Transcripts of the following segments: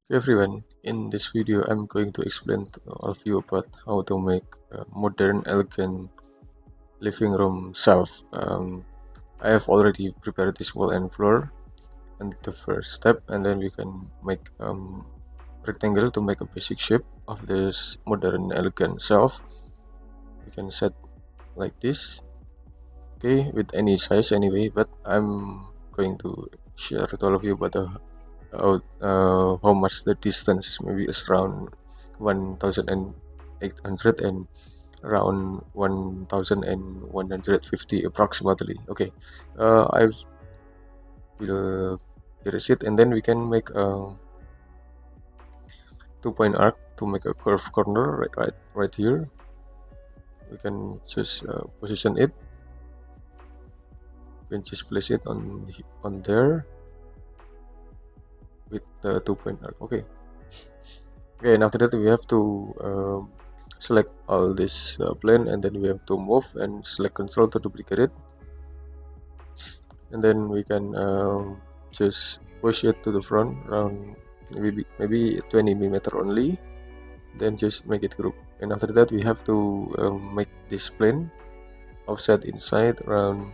Hey everyone, in this video I'm going to explain to all of you about how to make a modern elegant living room shelf. I have already prepared this wall and floor and the first step, and then we can make rectangle to make a basic shape of this modern elegant shelf. We can set like this, okay, with any size anyway, but I'm going to share to all of you about how much the distance. Maybe it's around 1800 and around 1150 approximately. Okay, I will erase it, and then we can make a 2-point arc to make a curved corner right here. We can just position it. We can just place it on there with the 2-point arc. Okay, and after that we have to select all this plane, and then we have to move and select control to duplicate it, and then we can just push it to the front around maybe 20 mm only, then just make it group. And after that we have to make this plane offset inside around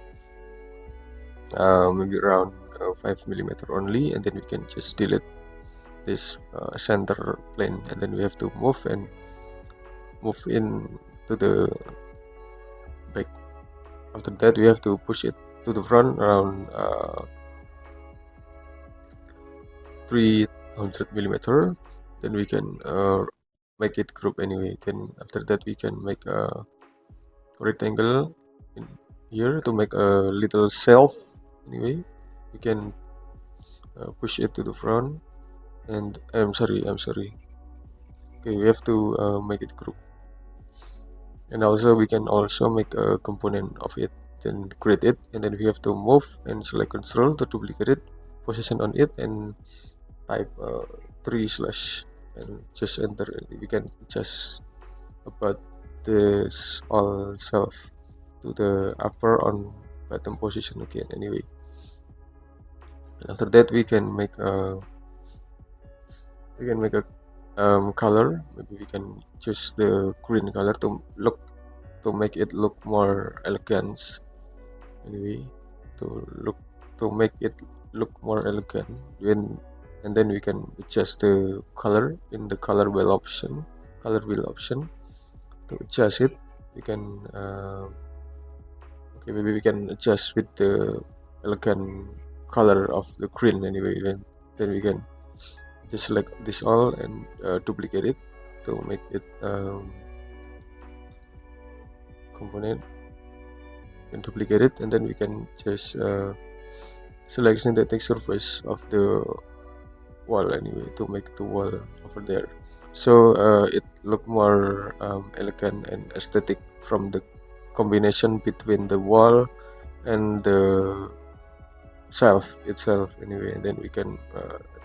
maybe around 5 mm only, and then we can just delete this center plane, and then we have to move in to the back. After that we have to push it to the front around 300 mm, then we can make it group anyway. Then after that we can make a rectangle in here to make a little shelf anyway. We can push it to the front, and I'm sorry, okay, we have to make it group. And also we can also make a component of it, then create it, and then we have to move and select control to duplicate it, position on it, and type 3/ and just enter. We can just about this all shelf to the upper on bottom position again anyway. And after that we can make a color. Maybe we can choose the green color to make it look more elegant anyway, to make it look more elegant. And then we can adjust the color in the color wheel option to adjust it. We can okay, maybe we can adjust with the elegant color of the green anyway. Then we can just select this all and duplicate it to make it component, and duplicate it, and then we can just select synthetic surface of the wall anyway to make the wall over there, so it look more elegant and aesthetic from the combination between the wall and the shelf itself anyway. And then we can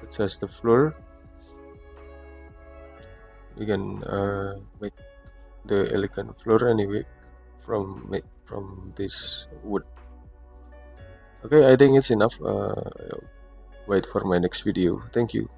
adjust the floor. We can make the elegant floor anyway from this wood. Okay, I think it's enough. Wait for my next video. Thank you.